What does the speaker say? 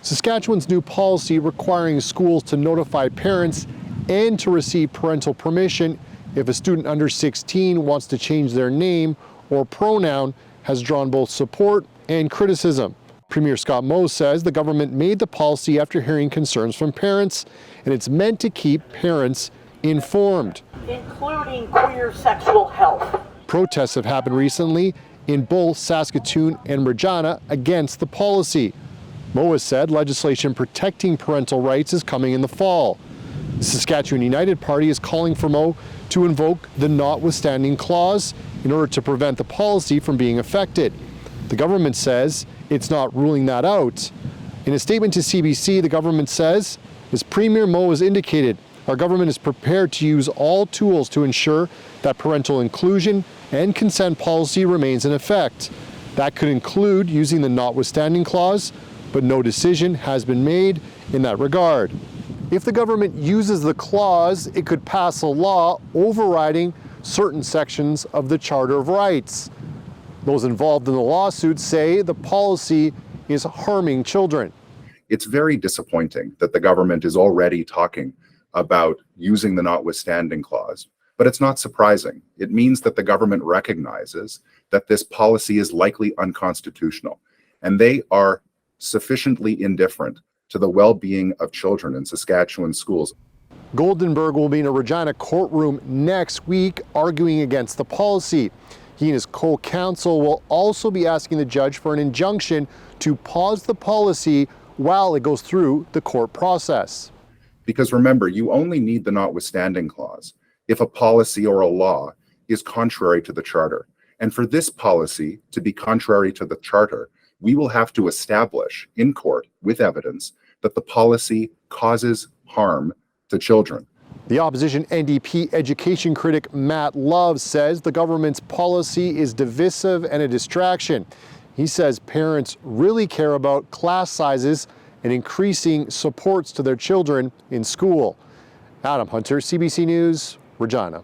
Saskatchewan's new policy requiring schools to notify parents and to receive parental permission if a student under 16 wants to change their name or pronoun has drawn both support and criticism. Premier Scott Moe says the government made the policy after hearing concerns from parents, and it's meant to keep parents informed. Including queer sexual health. Protests have happened recently in both Saskatoon and Regina against the policy. Moe has said legislation protecting parental rights is coming in the fall. The Saskatchewan United Party is calling for Moe to invoke the notwithstanding clause in order to prevent the policy from being affected. The government says it's not ruling that out. In a statement to CBC, the government says, as Premier Moe has indicated, our government is prepared to use all tools to ensure that parental inclusion and consent policy remains in effect. That could include using the notwithstanding clause, but no decision has been made in that regard. If the government uses the clause, it could pass a law overriding certain sections of the Charter of Rights. Those involved in the lawsuit say the policy is harming children. It's very disappointing that the government is already talking about using the notwithstanding clause, but it's not surprising. It means that the government recognizes that this policy is likely unconstitutional, and they are sufficiently indifferent to the well-being of children in Saskatchewan schools. Goldenberg will be in a Regina courtroom next week arguing against the policy. He and his co-counsel will also be asking the judge for an injunction to pause the policy while it goes through the court process. Because remember, you only need the notwithstanding clause if a policy or a law is contrary to the Charter. And for this policy to be contrary to the Charter, we will have to establish in court with evidence that the policy causes harm to children. The opposition NDP education critic Matt Love says the government's policy is divisive and a distraction. He says parents really care about class sizes and increasing supports to their children in school. Adam Hunter, CBC News, Regina.